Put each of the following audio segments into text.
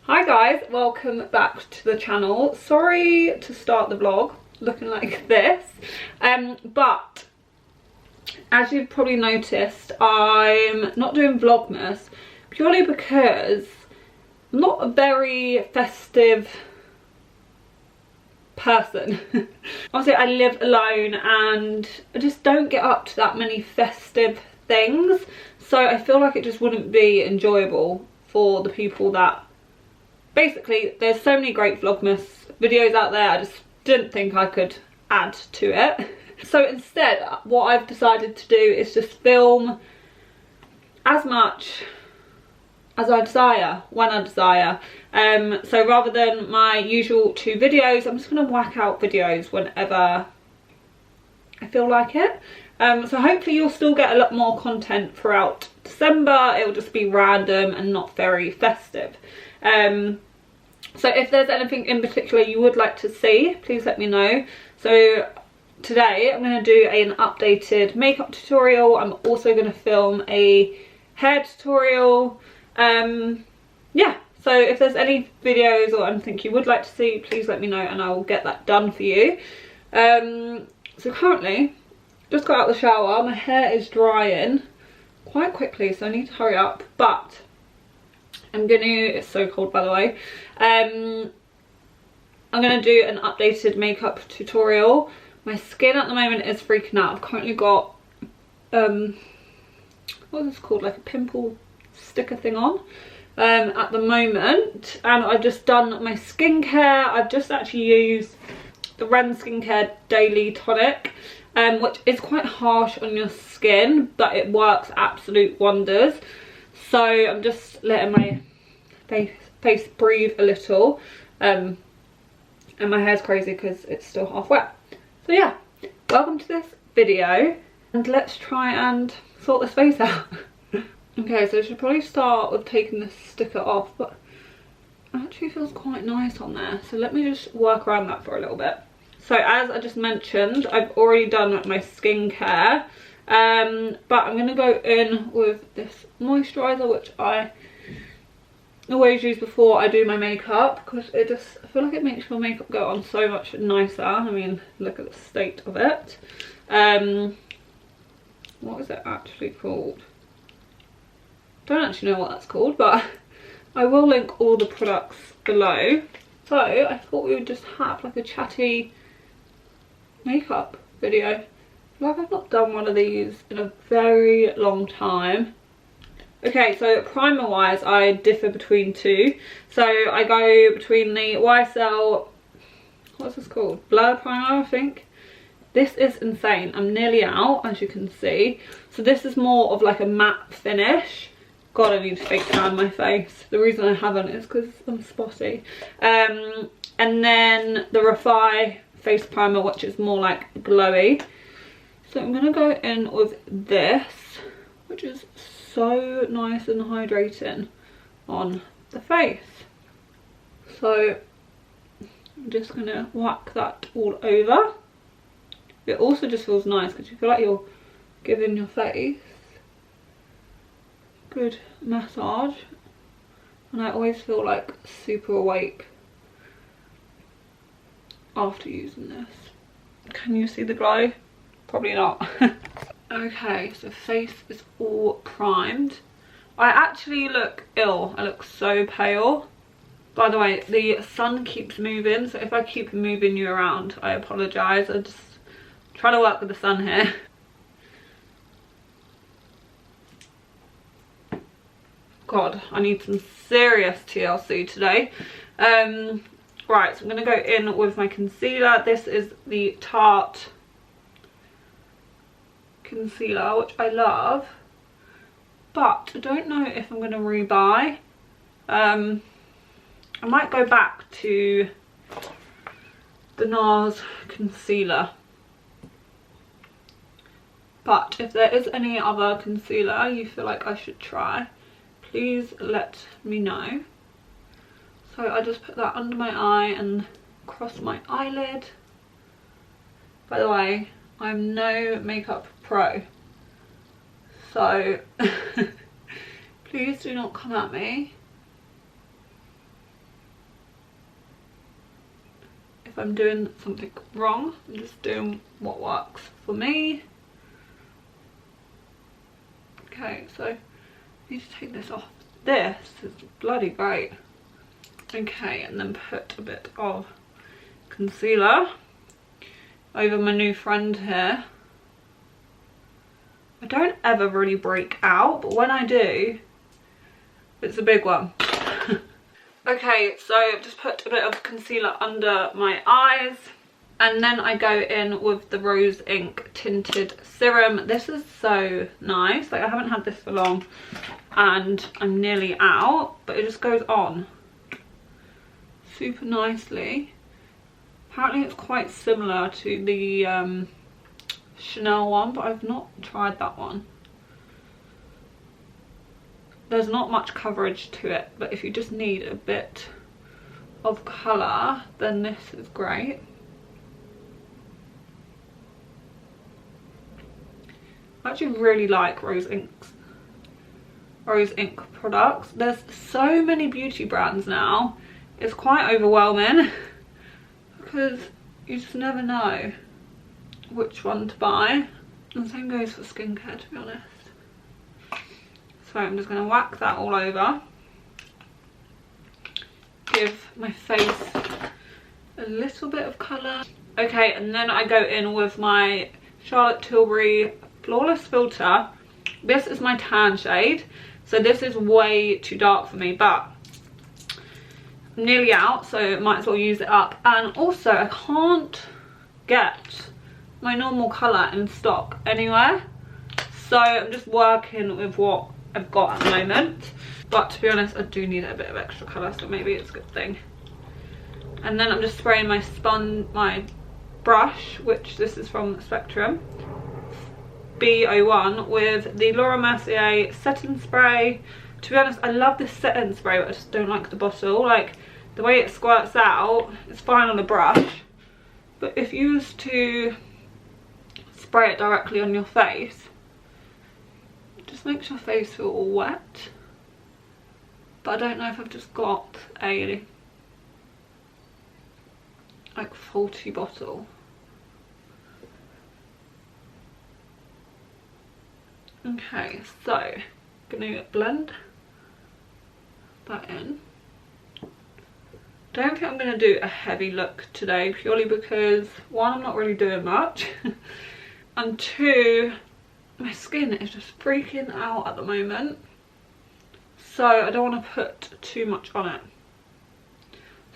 Hi guys, welcome back to the channel. Sorry to start the vlog looking like this, but as you've probably noticed, I'm not doing Vlogmas purely because I'm not a very festive person. Obviously I live alone and I just don't get up to that many festive things, so I feel like it just wouldn't be enjoyable for the people that basically, there's so many great Vlogmas videos out there, I just didn't think I could add to it. So instead, what I've decided to do is just film as much as I desire, when I desire. So rather than my usual 2 videos, I'm just going to whack out videos whenever I feel like it. So hopefully you'll still get a lot more content throughout December. It will just be random and not very festive. So if there's anything in particular you would like to see, please let me know. So today I'm going to do an updated makeup tutorial. I'm also going to film a hair tutorial. Yeah, so if there's any videos or anything you would like to see, please let me know and I will get that done for you. So currently, just got out of the shower. My hair is drying quite quickly, so I need to hurry up, but I'm gonna, it's so cold by the way, I'm gonna do an updated makeup tutorial. My skin at the moment is freaking out. I've currently got what is this called, like a pimple sticker thing on at the moment, and I've just done my skincare. I've just actually used the Ren Skincare Daily Tonic, which is quite harsh on your skin, but it works absolute wonders. So I'm just letting my face breathe a little, and my hair's crazy because it's still half wet. So yeah, welcome to this video and let's try and sort this face out. Okay, so I should probably start with taking this sticker off, but it actually feels quite nice on there. So let me just work around that for a little bit. So as I just mentioned, I've already done my skincare. But I'm going to go in with this moisturiser, which I always use before I do my makeup, because it just, I feel like it makes my makeup go on so much nicer. I mean, look at the state of it. What is it actually called? Don't actually know what that's called, but I will link all the products below. So I thought we would just have like a chatty makeup video. Like, I've not done one of these in a very long time. Okay, so primer wise I differ between 2. So I go between the YSL, what's this called, Blur Primer I think. This is insane. I'm nearly out, as you can see. So this is more of like a matte finish. God, I need to fake tan my face. The reason I haven't is because I'm spotty. And then the Refi face primer, which is more like glowy. So I'm going to go in with this, which is so nice and hydrating on the face. So I'm just going to whack that all over. It also just feels nice because you feel like you're giving your face a good massage. And I always feel like super awake after using this. Can you see the glow? Probably not. Okay, so face is all primed. I actually look ill. I look so pale. By the way, the sun keeps moving, so if I keep moving you around, I apologise. I'm just trying to work with the sun here. God, I need some serious TLC today. Right, so I'm going to go in with my concealer. This is the Tarte concealer, which I love, but I don't know if I'm going to rebuy. I might go back to the NARS concealer, but if there is any other concealer you feel like I should try, please let me know. So I just put that under my eye and across my eyelid. By the way, I'm no makeup pro, so please do not come at me if I'm doing something wrong. I'm just doing what works for me. Okay, so I need to take this off. This is bloody great. Okay, and then put a bit of concealer over my new friend here. I don't ever really break out, but when I do, it's a big one. Okay, so I've just put a bit of concealer under my eyes, and then I go in with the Rose Ink Tinted Serum. This is so nice. Like, I haven't had this for long and I'm nearly out, but it just goes on super nicely. Apparently it's quite similar to the Chanel one, but I've not tried that one. There's not much coverage to it, but if you just need a bit of colour, then this is great. I actually really like Rose Ink products. There's so many beauty brands now. It's quite overwhelming because you just never know which one to buy. And the same goes for skincare, to be honest. So I'm just going to whack that all over. Give my face a little bit of colour. Okay, and then I go in with my Charlotte Tilbury Flawless Filter. This is my tan shade. So this is way too dark for me, but I'm nearly out, so might as well use it up. And also, I can't get my normal colour in stock anywhere. So I'm just working with what I've got at the moment, but to be honest, I do need a bit of extra colour, so maybe it's a good thing. And then I'm just spraying my brush, which this is from Spectrum B01, with the Laura Mercier setting spray. To be honest, I love this setting spray, but I just don't like the bottle. Like, the way it squirts out, it's fine on the brush, but if you was to spray it directly on your face, just makes your face feel all wet. But I don't know if I've just got a like faulty bottle. Okay, so gonna blend that in. Don't think I'm gonna do a heavy look today, purely because one, I'm not really doing much, and two, my skin is just freaking out at the moment, so I don't want to put too much on it.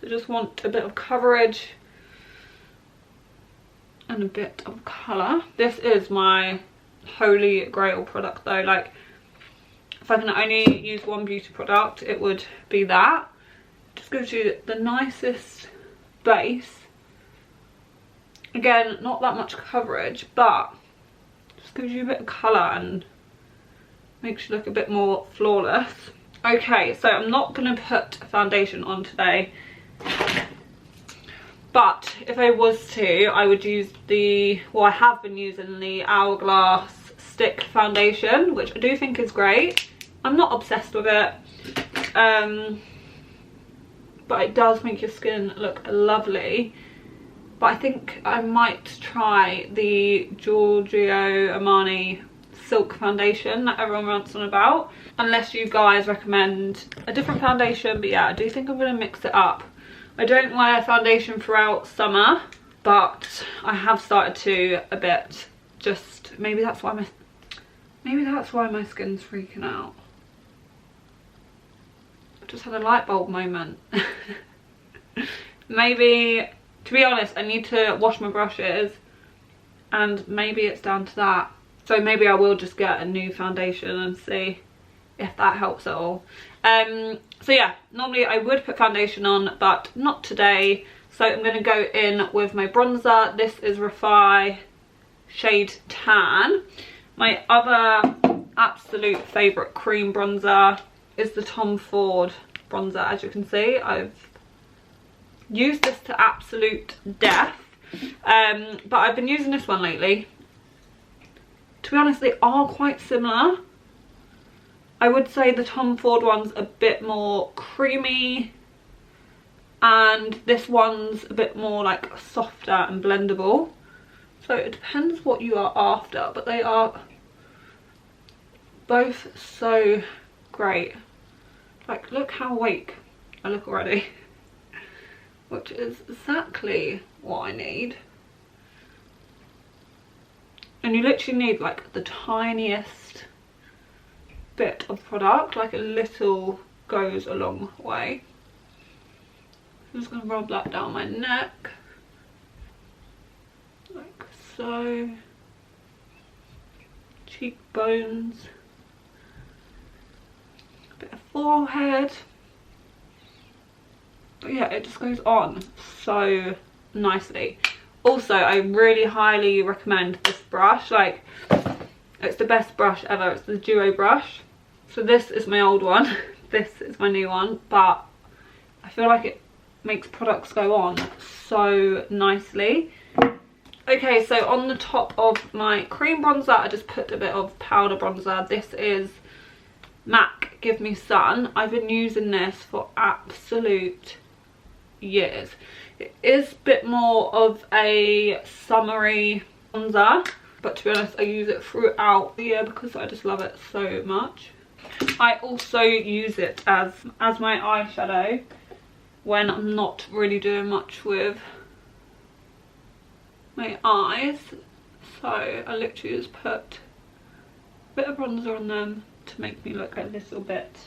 So I just want a bit of coverage and a bit of colour. This is my holy grail product though. Like, if I can only use one beauty product, it would be that. Just gives you the nicest base. Again, not that much coverage, but just gives you a bit of colour and makes you look a bit more flawless. Okay, so I'm not going to put foundation on today, but if I was to, I would use the, well, I have been using the Hourglass Stick Foundation, which I do think is great. I'm not obsessed with it, but it does make your skin look lovely. But I think I might try the Giorgio Armani Silk Foundation that everyone rants on about, unless you guys recommend a different foundation. But yeah, I do think I'm going to mix it up. I don't wear foundation throughout summer, but I have started to a bit. Just maybe that's why my skin's freaking out. I just had a light bulb moment. Maybe, to be honest, I need to wash my brushes, and maybe it's down to that. So maybe I will just get a new foundation and see if that helps at all. So yeah, normally I would put foundation on, but not today. So I'm going to go in with my bronzer. This is Refi shade Tan. My other absolute favourite cream bronzer is the Tom Ford bronzer. As you can see, I've used this to absolute death, but I've been using this one lately. To be honest, they are quite similar. I would say the Tom Ford one's a bit more creamy and this one's a bit more like softer and blendable. So it depends what you are after, but they are both so great. Like, look how awake I look already, which is exactly what I need. And you literally need like the tiniest bit of product, like a little goes a long way. I'm just going to rub that down my neck, like so, cheekbones, a bit of forehead. But yeah, it just goes on so nicely. Also, I really highly recommend this brush. Like, it's the best brush ever. It's the Duo brush. So this is my old one, this is my new one, but I feel like it makes products go on so nicely. Okay, so on the top of my cream bronzer, I just put a bit of powder bronzer. This is MAC Give Me Sun. I've been using this for absolute years. It is a bit more of a summery bronzer, but to be honest, I use it throughout the year because I just love it so much. I also use it as my eyeshadow when I'm not really doing much with my eyes. So I literally just put a bit of bronzer on them to make me look a little bit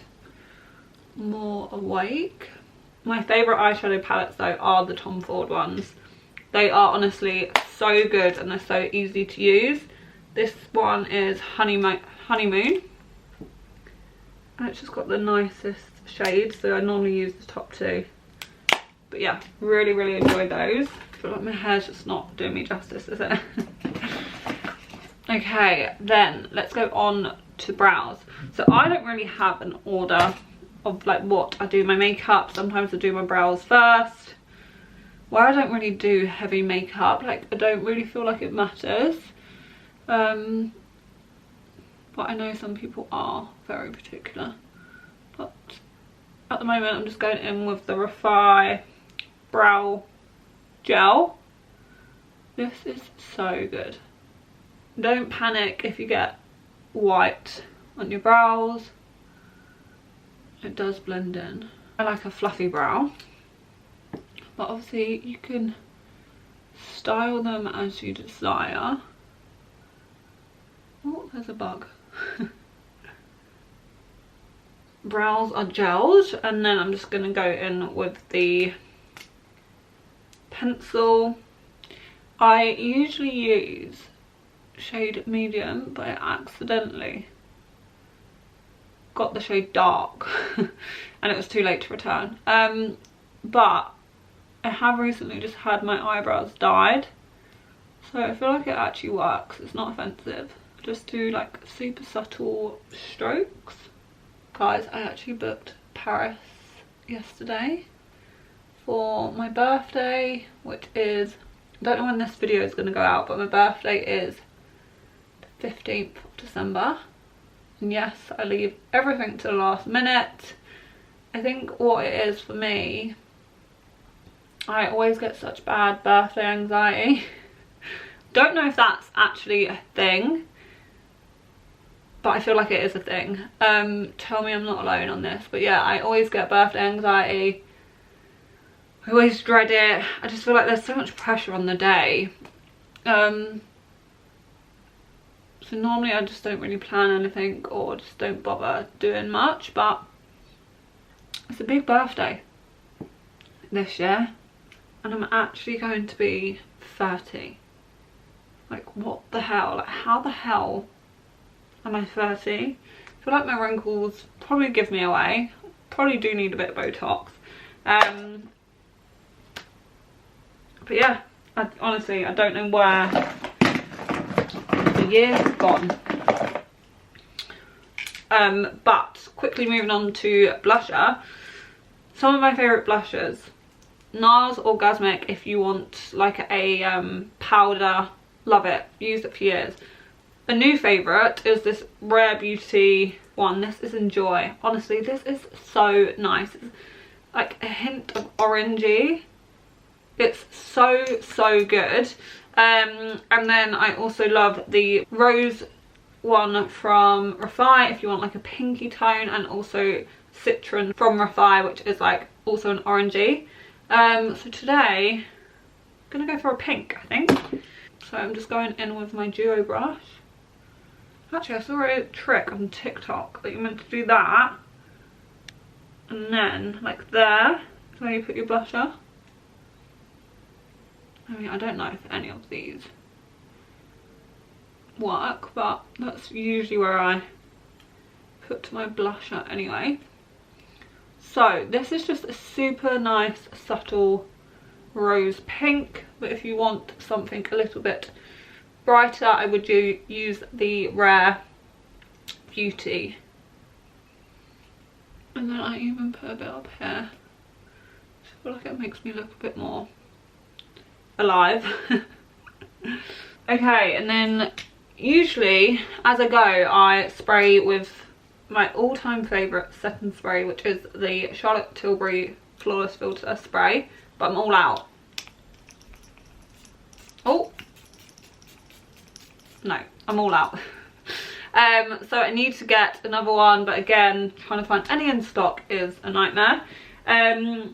more awake. My favourite eyeshadow palettes though are the Tom Ford ones. They are honestly so good and they're so easy to use. This one is Honeymoon. And it's just got the nicest shade, so I normally use the top two. But yeah, really, really enjoy those. I feel like my hair's just not doing me justice, is it? Okay, then let's go on to brows. So I don't really have an order of like what I do my makeup. Sometimes I do my brows first. Where I don't really do heavy makeup, like I don't really feel like it matters. But I know some people are very particular. But at the moment I'm just going in with the Refi Brow Gel. This is so good. Don't panic if you get white on your brows. It does blend in. I like a fluffy brow. But obviously you can style them as you desire. Oh, there's a bug. Brows are gelled, and then I'm just going to go in with the pencil. I usually use shade medium, but I accidentally got the shade dark and it was too late to return. But I have recently just had my eyebrows dyed, so I feel like it actually works. It's not offensive. Just do like super subtle strokes. Guys, I actually booked Paris yesterday for my birthday, which is, I don't know when this video is going to go out, but my birthday is the 15th of December. And yes, I leave everything to the last minute. I think what it is for me, I always get such bad birthday anxiety. Don't know if that's actually a thing, but I feel like it is a thing. Tell me I'm not alone on this, but yeah, I always get birthday anxiety. I always dread it. I just feel like there's so much pressure on the day. So normally I just don't really plan anything or just don't bother doing much, but it's a big birthday this year and I'm actually going to be 30. Like, what the hell? Like, how the hell am I 30? I feel like my wrinkles probably give me away. Probably do need a bit of Botox. But yeah, honestly, I don't know where the years have gone. But quickly moving on to blusher. Some of my favourite blushers. NARS Orgasmic, if you want like a powder, love it, used it for years. A new favourite is this Rare Beauty one. This is Enjoy. Honestly, this is so nice. It's like a hint of orangey. It's so good. And then I also love the rose one from Refi if you want like a pinky tone, and also citron from Refi, which is like also an orangey. So today I'm gonna go for a pink, I think. So I'm just going in with my duo brush. Actually, I saw a trick on TikTok that you're meant to do that, and then like there is where you put your blusher. I mean, I don't know if any of these work, but that's usually where I put my blusher anyway. So this is just a super nice subtle rose pink, but if you want something a little bit brighter, I would use the Rare Beauty. And then I even put a bit up here. I feel like it makes me look a bit more alive. Okay, and then usually as I go I spray with my all-time favourite setting spray, which is the Charlotte Tilbury Flawless Filter Spray, but I'm all out. Oh no, I'm all out. So I need to get another one, but again, trying to find any in stock is a nightmare. And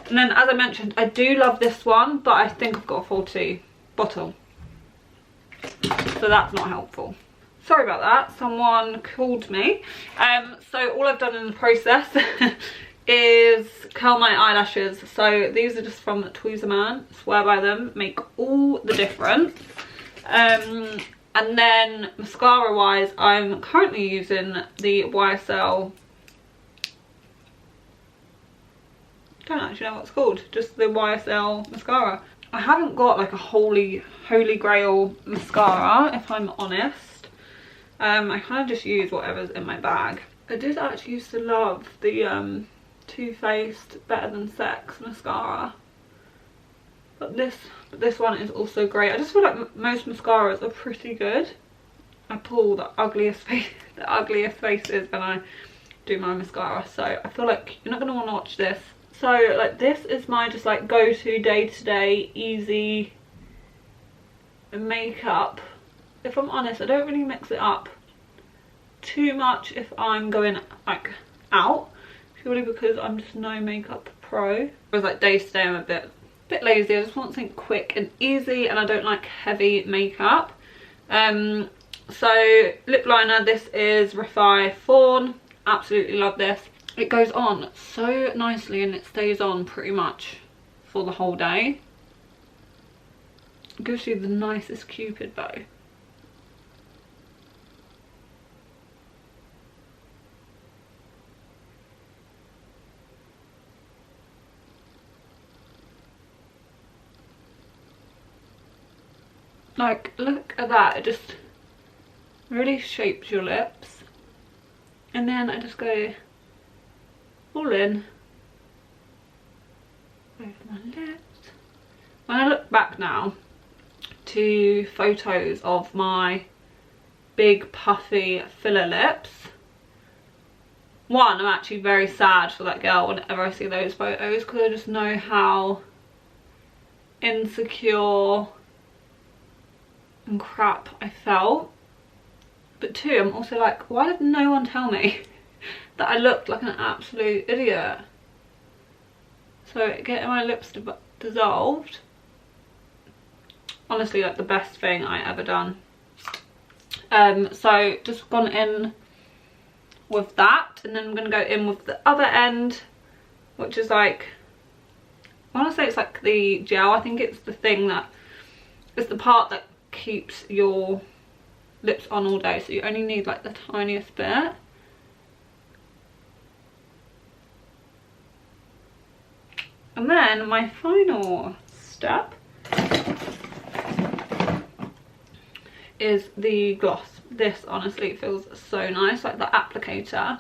then, as I mentioned, I do love this one, but I think I've got a faulty bottle, so that's not helpful. Sorry about that, someone called me. So all I've done in the process is curl my eyelashes. So these are just from Tweezerman, swear by them, make all the difference. And then mascara wise, I'm currently using the YSL, I don't actually know what it's called, just the YSL mascara. I haven't got like a holy grail mascara, if I'm honest. I kind of just use whatever's in my bag. I did actually used to love the Too Faced Better Than Sex mascara, but this one is also great. I just feel like most mascaras are pretty good. I pull the ugliest faces when I do my mascara, so I feel like you're not going to want to watch this. So like this is my just like go-to day-to-day easy makeup. If I'm honest, I don't really mix it up too much if I'm going like out, purely because I'm just no makeup pro. Whereas like day-to-day I'm a bit lazy. I just want something quick and easy, and I don't like heavy makeup. So lip liner, this is Refi Fawn. Absolutely love this. It goes on so nicely and it stays on pretty much for the whole day. It gives you the nicest Cupid bow. Like, look at that, it just really shapes your lips. And then I just go all in over my lips. When I look back now to photos of my big puffy filler lips, one, I'm actually very sad for that girl whenever I see those photos, because I just know how insecure and crap I felt. But two, I'm also like, why did no one tell me that I looked like an absolute idiot? So getting my lips dissolved, honestly like the best thing I ever done. So just gone in with that, and then I'm going to go in with the other end, which is like, I want to say it's like the gel. I think it's the thing that is the part that keeps your lips on all day, so you only need like the tiniest bit. And then my final step is the gloss. This honestly feels so nice, like the applicator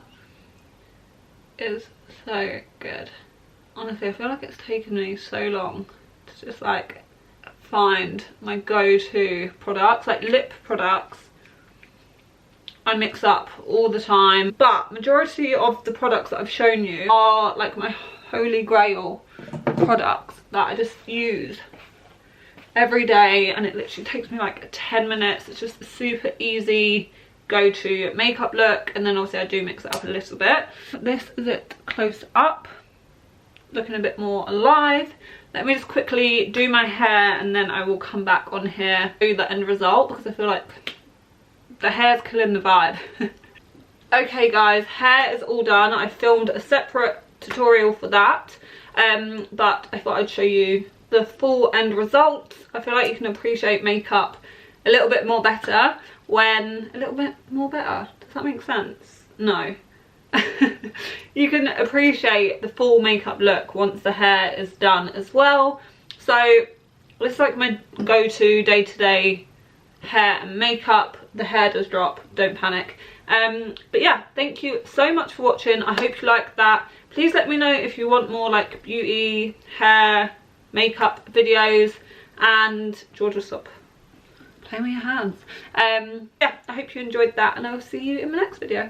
is so good. Honestly, I feel like it's taken me so long to just like find my go-to products. Like lip products I mix up all the time, but majority of the products that I've shown you are like my holy grail products that I just use every day, and it literally takes me like 10 minutes. It's just a super easy go-to makeup look, and then obviously I do mix it up a little bit. This is it close up, looking a bit more alive. Let me just quickly do my hair and then I will come back on here, do the end result, because I feel like the hair's killing the vibe. Okay guys, hair is all done. I filmed a separate tutorial for that, but I thought I'd show you the full end result. I feel like you can appreciate makeup a little bit more better when does that make sense? No. You can appreciate the full makeup look once the hair is done as well. So it's like my go-to day-to-day hair and makeup. The hair does drop, don't panic. But yeah, thank you so much for watching. I hope you like that. Please let me know if you want more like beauty, hair, makeup videos, and George will stop playing with your hands. Yeah, I hope you enjoyed that, and I will see you in my next video.